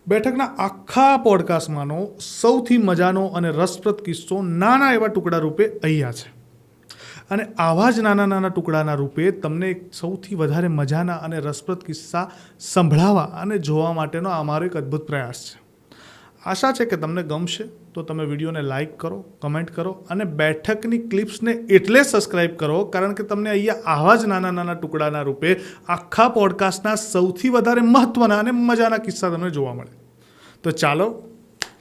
બેઠકના આખા પોડકાસ્ટમાંનો સૌથી મજાનો અને રસપ્રદ કિસ્સો નાના એવા ટુકડા રૂપે અહીંયા છે. અને આવા જ નાના નાના ટુકડાના રૂપે તમને સૌથી વધારે મજાના અને રસપ્રદ કિસ્સા સંભળાવવા અને જોવા માટેનો અમારો એક અદ્ભુત પ્રયાસ છે. આશા છે કે તમને ગમશે તો તમે વિડીયોને લાઇક કરો, કમેન્ટ કરો અને બેઠકની ક્લિપ્સને એટલે સબસ્ક્રાઈબ કરો કારણ કે તમને અહીંયા આવા જ નાના નાના ટુકડાના રૂપે આખા પોડકાસ્ટના સૌથી વધારે મહત્ત્વના અને મજાના કિસ્સા તમને જોવા મળે. તો ચાલો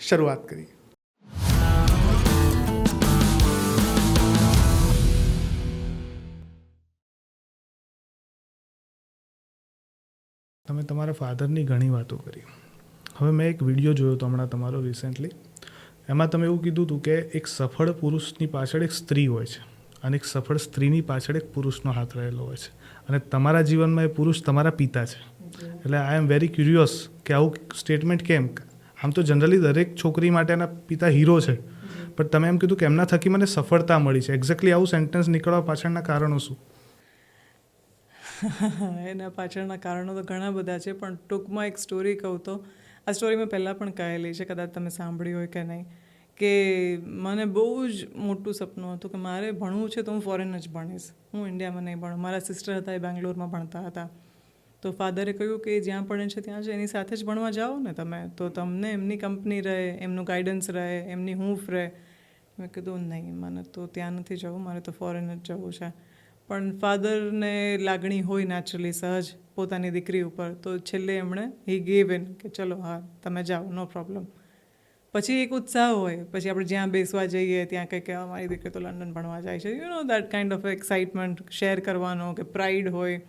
શરૂઆત કરીએ. તમે તમારા ફાધરની ઘણી વાતો કરી. હવે મેં એક વિડીયો જોયો હતો હમણાં તમારો રિસેન્ટલી. એમાં તમે એવું કીધું હતું કે એક સફળ પુરુષની પાછળ એક સ્ત્રી હોય છે અને એક સફળ સ્ત્રીની પાછળ એક પુરુષનો હાથ રહેલો હોય છે અને તમારા જીવનમાં એ પુરુષ તમારા પિતા છે. એટલે આઈ એમ વેરી ક્યુરિયસ કે આવું સ્ટેટમેન્ટ કેમ? આમ તો જનરલી દરેક છોકરી માટે એના પિતા હીરો છે, પણ તમે એમ કીધું કે એમના થકી મને સફળતા મળી છે. એક્ઝેક્ટલી આવું સેન્ટેન્સ નીકળવા પાછળના કારણો શું? એના પાછળના કારણો તો ઘણા બધા છે, પણ ટૂંકમાં એક સ્ટોરી કહું તો આ સ્ટોરી મેં પહેલાં પણ કહેલી છે, કદાચ તમે સાંભળી હોય કે નહીં, કે મને બહુ જ મોટું સપનું હતું કે મારે ભણવું છે તો હું ફોરેન જ ભણીશ, હું ઇન્ડિયામાં નહીં ભણું. મારા સિસ્ટર હતા એ બેંગ્લોરમાં ભણતા હતા, તો ફાધરે કહ્યું કે જ્યાં ભણે છે ત્યાં જ એની સાથે જ ભણવા જાઓ ને તમે, તો તમને એમની કંપની રહે, એમનું ગાઈડન્સ રહે, એમની હૂંફ રહે. મેં કીધું નહીં, મને તો ત્યાં નથી જવું, મારે તો ફોરેન જ જવું છે. પણ ફાધરને લાગણી હોય નેચરલી સહજ પોતાની દીકરી ઉપર, તો છેલ્લે એમણે હી ગેવ ઇન કે ચલો હા તમે જાઓ, નો પ્રોબ્લેમ. પછી એક ઉત્સાહ હોય, પછી આપણે જ્યાં બેસવા જઈએ ત્યાં કંઈક કે મારી દીકરી તો લંડન ભણવા જાય છે, you know that kind of excitement share કરવાનો કે પ્રાઇડ હોય.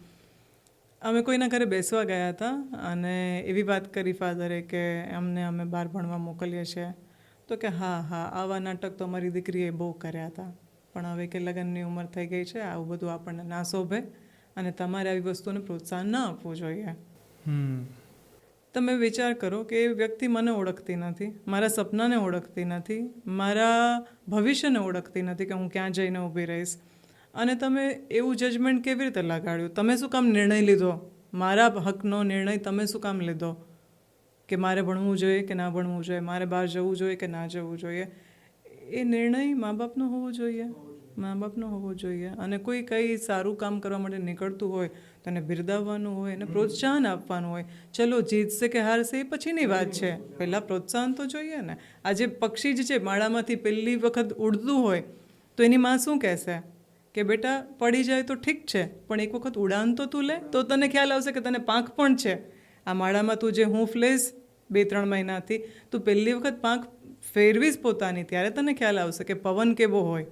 અમે કોઈના ઘરે બેસવા ગયા હતા અને એવી વાત કરી ફાધરે કે અમે બહાર ભણવા મોકલીએ છીએ, તો કે હા આવા નાટક તો અમારી દીકરીએ બહુ કર્યા હતા, પણ હવે કે લગ્નની ઉંમર થઈ ગઈ છે, આવું બધું આપણને ના શોભે અને તમારે આવી વસ્તુને પ્રોત્સાહન ના આપવું જોઈએ. તમે વિચાર કરો કે એ વ્યક્તિ મને ઓળખતી નથી, મારા સપનાને ઓળખતી નથી, મારા ભવિષ્યને ઓળખતી નથી કે હું ક્યાં જઈને ઊભી રહીશ, અને તમે એવું જજમેન્ટ કેવી રીતે લગાડ્યું? તમે શું કામ નિર્ણય લીધો? મારા હકનો નિર્ણય તમે શું કામ લીધો કે મારે ભણવું જોઈએ કે ના ભણવું જોઈએ, મારે બહાર જવું જોઈએ કે ના જવું જોઈએ? એ નિર્ણય મા બાપનો હોવો જોઈએ, મા બાપનો હોવો જોઈએ. અને કોઈ કંઈ સારું કામ કરવા માટે નીકળતું હોય તો એને બિરદાવવાનું હોય, એને પ્રોત્સાહન આપવાનું હોય. ચલો જીતશે કે હારશે એ પછીની વાત છે, પહેલાં પ્રોત્સાહન તો જોઈએ ને. આજે પક્ષી જ છે, માળામાંથી પહેલી વખત ઉડતું હોય તો એની માં શું કહેશે કે બેટા પડી જાય તો ઠીક છે, પણ એક વખત ઉડાન તો તું લે, તો તને ખ્યાલ આવશે કે તને પાંખ પણ છે. આ માળામાં તું જે હૂંફ લઈશ 2-3 મહિનાથી, તું પહેલી વખત પાંખ ફેરવીશ પોતાની, ત્યારે તને ખ્યાલ આવશે કે પવન કેવો હોય,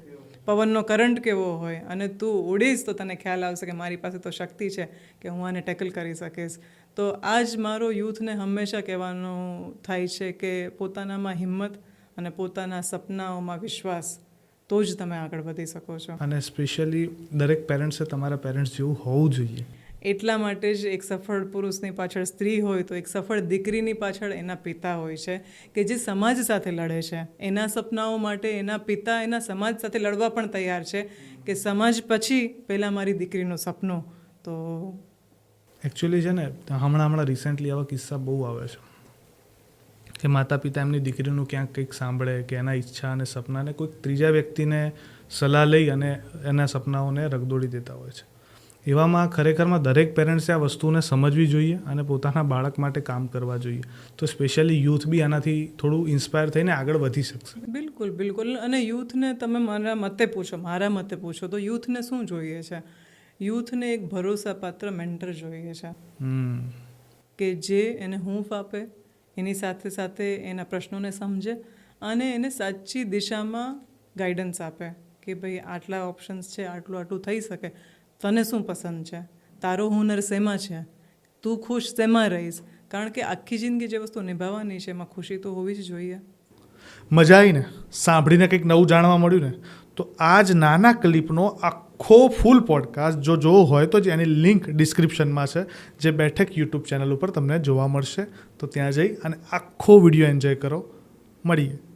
પવનનો કરંટ કેવો હોય, અને તું ઉડીશ તો તને ખ્યાલ આવશે કે મારી પાસે તો શક્તિ છે કે હું આને ટેકલ કરી શકીશ. તો આ જ મારો યુથને હંમેશા કહેવાનું થાય છે કે પોતાનામાં હિંમત અને પોતાના સપનાઓમાં વિશ્વાસ, તો જ તમે આગળ વધી શકો છો. અને સ્પેશિયલી દરેક પેરેન્ટ્સે તમારા પેરેન્ટ્સ જેવું હોવું જોઈએ. એટલા માટે જ એક સફળ પુરુષની પાછળ સ્ત્રી હોય તો એક સફળ દીકરીની પાછળ એના પિતા હોય છે, કે જે સમાજ સાથે લડે છે. એના સપનાઓ માટે એના પિતા એના સમાજ સાથે લડવા પણ તૈયાર છે કે સમાજ પછી પહેલાં મારી દીકરીનું સપનું. તો એકચ્યુઅલી છે ને, હમણાં રિસેન્ટલી આવા કિસ્સા બહુ આવે છે કે માતા પિતા એમની દીકરીનું ક્યાંક કંઈક સાંભળે કે એના ઈચ્છા અને સપનાને કોઈક ત્રીજા વ્યક્તિને સલાહ લઈ અને એના સપનાઓને રગદોડી દેતા હોય છે. એવામાં ખરેખરમાં દરેક પેરેન્ટ્સે આ વસ્તુને સમજવી જોઈએ અને પોતાના બાળક માટે કામ કરવા જોઈએ. તો સ્પેશિયલી યુથ બી આનાથી થોડું ઇન્સ્પાયર થઈને આગળ વધી શકશે. બિલકુલ. અને યુથને તમે મારા મતે પૂછો તો યુથને શું જોઈએ છે? યુથને એક ભરોસાપાત્ર મેન્ટર જોઈએ છે કે જે એને હૂંફ આપે, એની સાથે સાથે એના પ્રશ્નોને સમજે અને એને સાચી દિશામાં ગાઈડન્સ આપે કે ભાઈ આટલા ઓપ્શન્સ છે, આટલું થઈ શકે, તને શું પસંદ છે, તારો હુનર શેમાં છે, તું ખુશ શેમાં રહીશ? કારણ કે આખી જિંદગી જે વસ્તુ નિભાવવાની છે એમાં ખુશી તો હોવી જ જોઈએ. મજા આવીને સાંભળીને કંઈક નવું જાણવા મળ્યું ને, તો આ જ નાના ક્લિપનો આખો ફૂલ પોડકાસ્ટ જો જોવો હોય તો જ એની લિંક ડિસ્ક્રિપ્શનમાં છે, જે બેઠક યુટ્યુબ ચેનલ ઉપર તમને જોવા મળશે. તો ત્યાં જઈ અને આખો વિડીયો એન્જોય કરો. મળીએ.